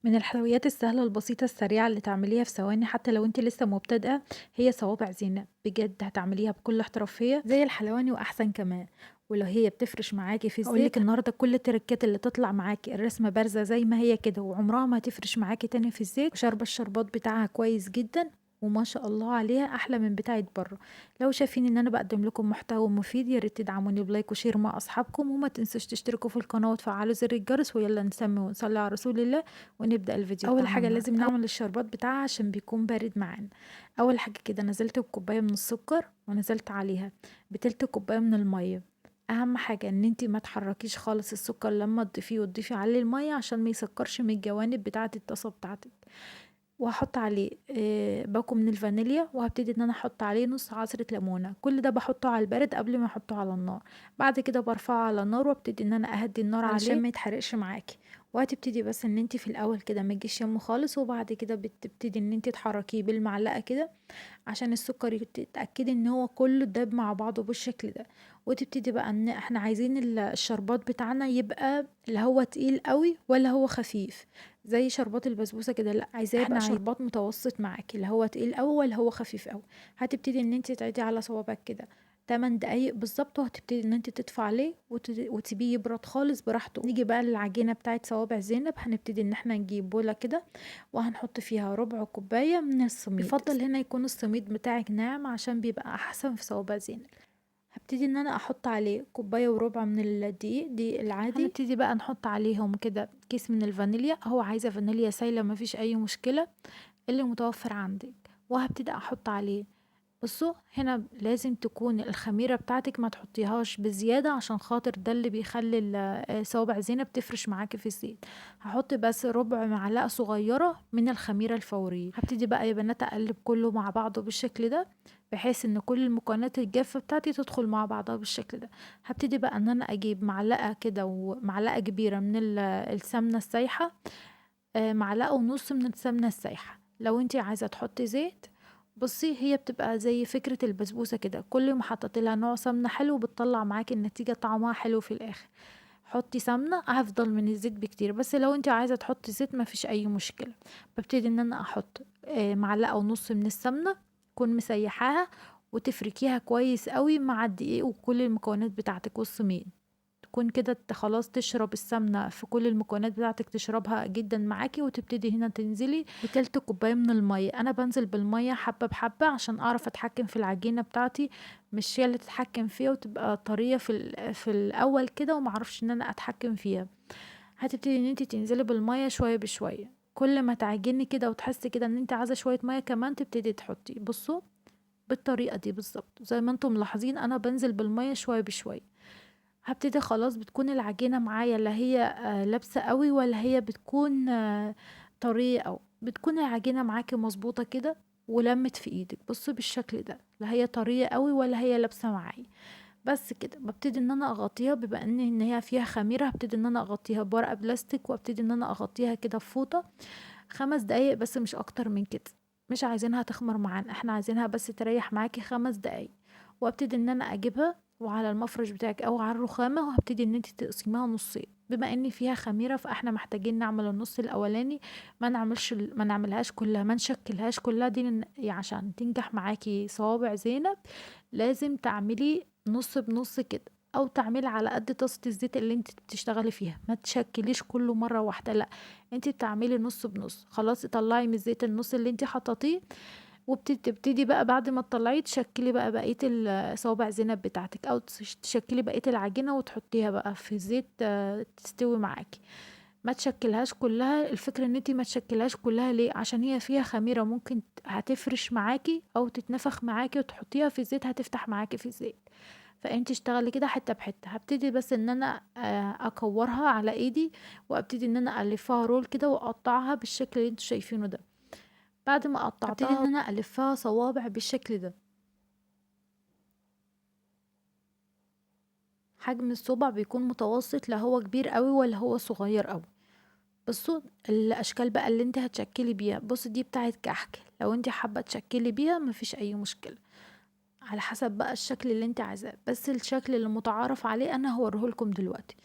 من الحلويات السهلة البسيطة السريعة اللي تعمليها في ثواني حتى لو انت لسه مبتدئة، هي صوابع زينب. بجد هتعمليها بكل احترافية زي الحلواني واحسن كمان. ولو هي بتفرش معاكي في هقولك الزيت. النهارده كل التركات اللي تطلع معاكي الرسمة بارزة زي ما هي كده وعمرها ما هتفرش معاكي تاني في الزيت، وشاربة الشربات بتاعها كويس جدا. وما شاء الله عليها احلى من بتاعه بره. لو شايفين ان انا بقدم لكم محتوى مفيد يا ريت تدعموني بلايك وشير مع اصحابكم، وما تنسوش تشتركوا في القناة وتفعلوا زر الجرس، ويلا نسمي ونصلي على رسول الله ونبدأ الفيديو أول بتاعنا حاجة لازم النهاردة. نعمل الشربات بتاعها عشان بيكون بارد معانا. أول حاجة كده نزلت بكوباية من السكر ونزلت عليها بتلت كوباية من المية. أهم حاجة إن انتي ما تحركيش خالص السكر لما تضيفيه وتضيفي عليه المية عشان ما يسكرش من الجوانب بتاعة الطاسة بتاعتك. وهاحط عليه باكو من الفانيليا، وهابتدي إن أنا أحط عليه نُص عصرة ليمونة، كل ده باحطه على البارد قبل ما أحطه على النار. بعد كده بارفعه على النار وابتدي إن أنا أهدّي النار علشان عليه. ما يتحرقش معاكِ. وهتبتدي بس إن أنتِ في الأول كده ما تجيش يمه خالص، وبعد كده بتبتدي إن أنتِ تحركيه بالمعلقة كده عشان السكر تتأكدي إن هو كله داب مع بعضه بالشكل ده. وتبتدي بقى إن إحنا عايزين الشربات بتاعنا يبقى لا هو تقيل قوي ولا هو خفيف زي شربات البسبوسة كده، لأ عايزاه يبقى شربات متوسط معاكِ، لا هو تقيل أوي ولا هو خفيف أوي. هتبتدي إن أنتِ تعيدي على صوابعِك كده 8 دقايق بالضبط، وهتبتدي إن أنتِ تطفي عليه وتسيبيه يبرد خالص براحته. نيجي بقى للعجينة بتاعة صوابع زينب، هنبتدي إن إحنا نجيب بولة كده وهنحط فيها ربع كوباية من السميد. يفضل هنا يكون السميد بتاعك ناعم عشان بيبقى أحسن في صوابع زينب. هابتدي إن أنا أحط عليه كوباية وربع من الدقيق، دقيق العادي. هنبتدي بقى نحط عليهم كده كيس من الفانيليا، هو عايزة فانيليا سايلة ما فيش أي مشكلة، اللي متوفر عندك. وهابتدي أحط عليه، بصوا هنا لازم تكون الخميرة بتاعتك ما تحطيهاش بزيادة عشان خاطر ده اللي بيخلي صوابع زينب تفرش معاكي في الزيت. هحط بس ربع معلقة صغيرة من الخميرة الفورية. هبتدي بقى يا بنات أقلب كله مع بعضه بالشكل ده، بحيث ان كل المكونات الجافة بتاعتي تدخل مع بعضها بالشكل ده. هبتدي بقى ان انا اجيب معلقة كده ومعلقة كبيرة من السمنة السايحة، معلقة ونص من السمنة السايحة. لو انتي عايزة تحطي زيت، بصي هي بتبقى زي فكرة البسبوسة كده، كل ما حطيت لها نوع سمنة حلو بتطلع معاكي النتيجة طعمها حلو في الآخر. حطي سمنة هفضل من الزيت بكتير، بس لو انتي عايزة تحطي زيت ما فيش أي مشكلة. ببتدي ان انا احط معلقة ونص من السمنة، تكون مسيحاها وتفركيها كويس قوي مع الدقيق وكل المكونات بتاعتك والسمين. تكون كده خلاص تشرب السمنة في كل المكونات بتاعتك، تشربها جدا معاكي، وتبتدي هنا تنزلي بتلت كوباية من المية. انا بنزل بالمية حبة بحبة عشان اعرف اتحكم في العجينة بتاعتي، مش هي اللي تتحكم فيها وتبقى طرية في الاول كده ومعرفش ان انا اتحكم فيها. هتبتدي ان انت تنزلي بالمية شوية بشوية، كل ما تعجني كده وتحسي كده ان انت عايزة شوية مية كمان تبتدي تحطي. بصوا بالطريقة دي بالظبط زي ما انتم ملاحظين انا بنزل بالمية شوية بشوية. هابتدي خلاص بتكون العجينة معايا لا هي لابسة أوي ولا هي بتكون طرية أوي، بتكون العجينة معاكِ مضبوطة كده ولمِّت في إيدِك، بُصّي بالشكل ده، لا هي طرية أوي ولا هي لابسة معايا. بس كده بابتدي إن أنا أغطّيها بما إن هي فيها خميرة، هابتدي إن أنا أغطّيها بورقة بلاستيك وابتدي إن أنا أغطّيها كده بفوطة 5 دقايق بس مش أكتر من كده. مش عايزينها تخمر معانا، إحنا عايزينها بس تريّح معاكِ 5 دقايق. وابتدي إن أنا أجيبها وعلى المفرش بتاعِك أو على الرخامة، وهابتدي إن أنتِ تقسميها نُصّين، بما إن فيها خميرة فإحنا محتاجين نعمل النُص الأولاني، ما نعملهاش كلّها، ما نشكّلهاش كلّها دي عشان تنجح معاكِ صوابع زينب لازم تعملي نُص بنُص كده، أو تعملي على قد طاسة الزيت اللي أنتِ بتشتغلي فيها، ما تشكّليش كلّه مرّة واحدة لأ، أنتِ بتعملي نُص بنُص. خلاص طلّعي من الزيت النُص اللي أنتِ حطّيتيه، تبتدي بقى بعد ما تطلّعيه تشكّلي بقى بقية صوابع زينب بتاعتِك، أو تشكّلي بقية العجينة وتحطّيها بقى في الزيت تستوي معاكِ. ما تشكّليهاش كلّها، الفكرة إن أنتِ ما تشكّليهاش كلّها ليه، عشان هي فيها خميرة ممكن هتفرش معاكِ أو تتنفخ معاكِ وتحطّيها في الزيت هتفتح معاكِ في الزيت. فأنتِ اشتغلي كده حتّة بحتّة. هابتدي بس إن أنا أكوّرها على إيدي، وأبتدي إن أنا ألفّها رول كده وأقطّعها بالشكل اللي أنتم شايفينه ده. بعد ما هابتدي إن أنا ألفّها صوابع بالشكل ده. حجم الصُبع بيكون متوسط، لا هو كبير أوي ولا هو صغير أوي. بصوا الأشكال بقى اللي انت هتشكلي بيها، بص دي بتاعت كحك، لو انت حابة تشكلي بيها مفيش أي مشكلة، على حسب بقى الشكل اللي انت عايزاه، بس الشكل اللي متعارف عليه أنا هوريهولكم دلوقتي.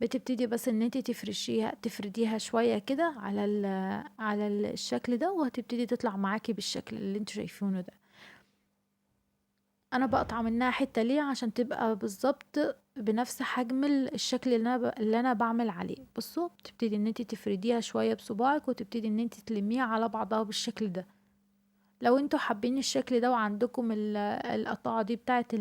بتبتدي بس ان انت تفرديها شوية كده على الشكل ده، وهتبتدي تطلع معاكي بالشكل اللي انتوا شايفينه ده. انا بقطع منها حتة ليه؟ عشان تبقى بالظبط بنفس حجم الشكل اللي انا بعمل عليه. بصوا، بتبتدي ان انت تفرديها شوية بصباعك، وتبتدي ان انت تلميها على بعضها بالشكل ده. لو انتوا حابين الشكل ده وعندكم القطاعة دي بتاعت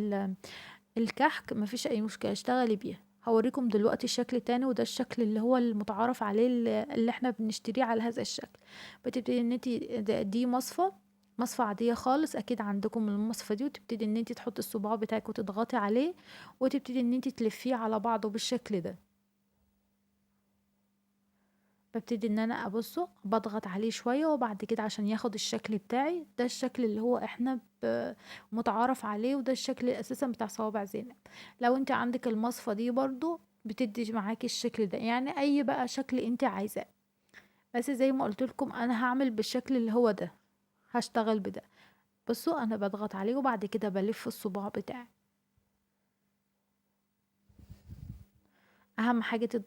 الكحك، مفيش اي مشكلة، اشتغلي بيها. هوريكم دلوقتي شكل تاني، وده الشكل اللي هو المتعارف عليه، اللي احنا بنشتريه على هذا الشكل. بتبتدي ان انت دي مصفى عادية خالص، اكيد عندكم المصفى دي، وتبتدي ان انت تحطي الصباع بتاعك وتضغطي عليه، وتبتدي ان انت تلفيه على بعضه بالشكل ده. ببتدي ان انا ابصه، بضغط عليه شوية، وبعد كده عشان ياخد الشكل بتاعي ده، الشكل اللي هو احنا متعارف عليه، وده الشكل اساسا بتاع صوابع زينب. لو انت عندك المصفى دي برضو بتدي معاكي الشكل ده، يعني اي بقى شكل انت عايزاه. بس زي ما قلت لكم انا هعمل بالشكل اللي هو ده، هشتغل بده. بصوا، انا بضغط عليه وبعد كده بلف الصباع بتاعي. اهم حاجة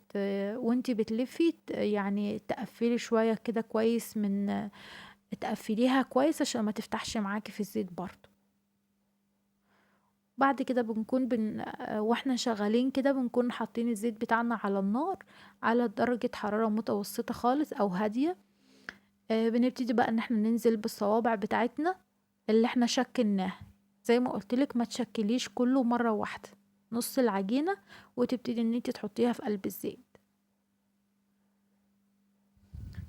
وانتي بتلفي يعني تقفلي شوية كده كويس، تقفليها كويس عشان ما تفتحش معاكي في الزيت برضو. بعد كده بنكون واحنا شغالين كده بنكون حاطين الزيت بتاعنا على النار، على درجة حرارة متوسطة خالص او هادية. بنبتدي بقى ان احنا ننزل بالصوابع بتاعتنا اللي احنا شكلناها. زي ما قلتلك، ما تشكليش كله مرة واحدة، نص العجينة، وتبتدي ان انت تحطيها في قلب الزيت.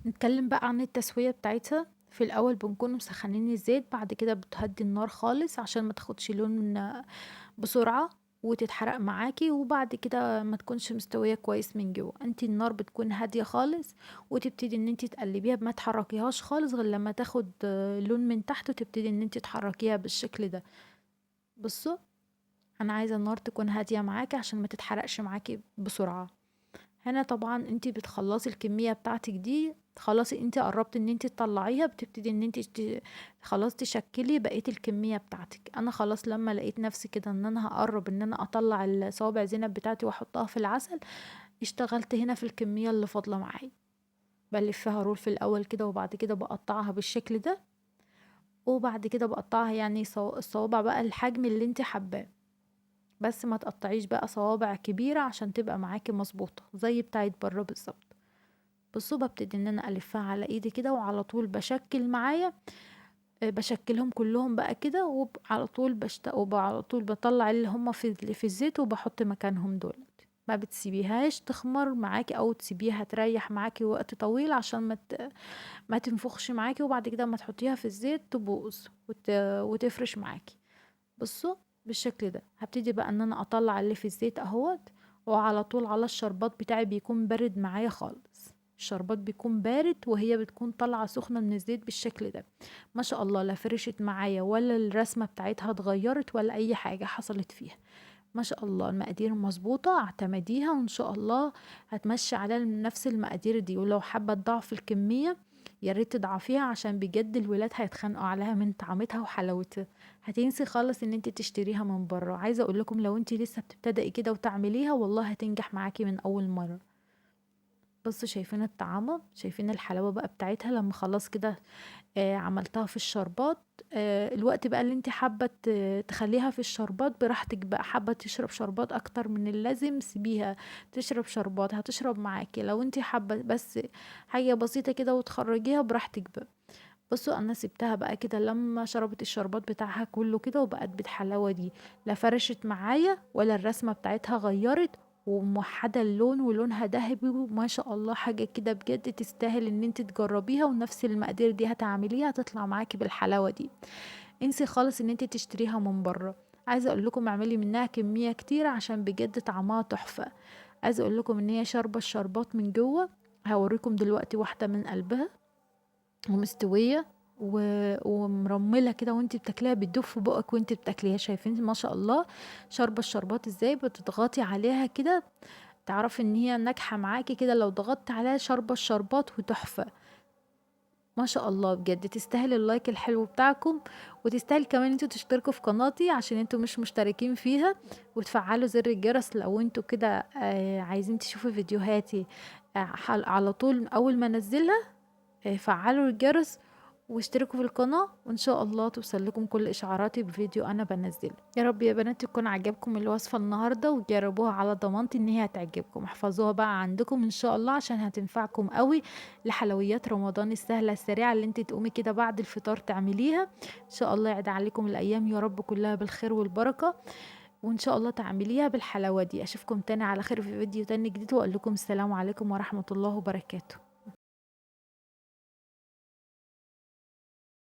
نتكلم بقى عن التسوية بتاعتها. في الأول بنكون مسخنين الزيت، بعد كده بتهدي النار خالص عشان ما تاخدش لون بسرعة وتتحرق معاكي، وبعد كده ما تكونش مستوية كويس من جوه. انتي النار بتكون هادية خالص، وتبتدي ان انتي تقلبيها، ما تحركيهاش خالص غير لما تاخد لون من تحت، وتبتدي ان انتي تحركيها بالشكل ده. بصوا، انا عايزة النار تكون هادية معاكي عشان ما تتحرقش معاكي بسرعة. هنا طبعا انتي بتخلصي الكمية بتاعتك دي، خلاص انتي قربت ان انتي تطلعيها، بتبتدي ان انتي خلاص تشكلي بقية الكمية بتاعتك. انا خلاص لما لقيت نفسي كده ان انا هقرب ان انا اطلع الصوابع زينب بتاعتي واحطها في العسل، اشتغلت هنا في الكمية اللي فاضلة معايا. بلفها رول في الاول كده، وبعد كده بقطعها بالشكل ده، وبعد كده بقطعها يعني الصوابع بقى الحجم اللي انتي حباه. بس ما تقطعيش بقى صوابع كبيرة عشان تبقى معاكي مظبوطة زي بتاعت بره بالظبط. بصوا، ببتدي ان انا الفها على ايدي كده، وعلى طول بشكل معايا. بشكلهم كلهم بقى كده، وعلى طول وعلى طول بطلع اللي هم في الزيت، وبحط مكانهم دول. ما بتسيبيهاش تخمر معاكي او تسيبيها تريح معاكي وقت طويل، عشان ما تنفخش معاكي، وبعد كده ما تحطيها في الزيت تبوظ وتفرش معاكي. بصوا، بالشكل ده هبتدي بقى ان انا اطلع اللي في الزيت اهوت. وعلى طول على الشربات بتاعي بيكون بارد معايا خالص، الشربات بيكون بارد وهي بتكون طالعة سخنة من الزيت بالشكل ده. ما شاء الله، لا فرشت معايا ولا الرسمة بتاعتها اتغيرت ولا اي حاجة حصلت فيها. ما شاء الله، المقادير مظبوطة، اعتمديها وان شاء الله هتمشي على نفس المقادير دي. ولو حابة تضعف الكمية، يا ريت تضعفيها، عشان بجد الولاد هيتخانقوا عليها من طعمتها وحلاوتها. هتنسي خالص ان انت تشتريها من بره. عايزه اقول لكم، لو انت لسه بتبتدئي كده وتعمليها، والله هتنجح معاكي من اول مره. بصوا، شايفين الطعامه، شايفين الحلاوه بقى بتاعتها لما خلاص كده عملتها في الشربات. الوقت بقى اللي انت حابة تخليها في الشربات براحتك بقى. حابة تشرب شربات اكتر من اللازم، سيبيها تشرب شربات، هتشرب معاكي. لو انت حابة بس حاجة بسيطة كده وتخرجيها براحتك بقى. بصوا، انا سبتها بقى كده لما شربت الشربات بتاعها كله كده، وبقت بالحلاوة دي. لا فرشت معايا ولا الرسمة بتاعتها غيرت، وموحدة اللون ولونها ذهبي، وما شاء الله حاجة كده بجد تستاهل ان انت تجربيها. ونفس المقادير دي هتعمليها هتطلع معاكي بالحلاوة دي. انسي خالص ان انت تشتريها من بره. عايزة اقول لكم اعملي منها كمية كتير عشان بجد طعمها تحفة. عايزة اقول لكم ان هي شاربة الشربات من جوه. هوريكم دلوقتي واحدة من قلبها ومستوية ومرملة كده، وانت بتاكليها بتدوب في بقك وانت بتاكليها. شايفين ما شاء الله شاربة الشربات ازاي؟ بتضغطي عليها كده تعرفي ان هي ناجحة معاكي كده. لو ضغطت عليها شاربة الشربات وتحفة. ما شاء الله بجد تستاهل اللايك الحلو بتاعكم، وتستاهل كمان ان انتوا تشتركوا في قناتي عشان انتوا مش مشتركين فيها، وتفعلوا زر الجرس لو انتوا كده عايزين تشوفوا فيديوهاتي على طول اول ما انزلها. فعلوا الجرس واشتركوا في القناة، وان شاء الله توصل لكم كل اشعاراتي بفيديو انا بنزله. يا رب يا بنات يكون عجبكم الوصفة النهاردة، وجربوها على ضمانتي ان هي هتعجبكم. احفظوها بقى عندكم ان شاء الله عشان هتنفعكم قوي لحلويات رمضان السهلة السريعة اللي انت تقومي كده بعد الفطار تعمليها. ان شاء الله يعد عليكم الايام يا رب كلها بالخير والبركة، وان شاء الله تعمليها بالحلاوة دي. اشوفكم تاني على خير في فيديو تاني جديد، واقول لكم السلام عليكم ورحمة الله وبركاته.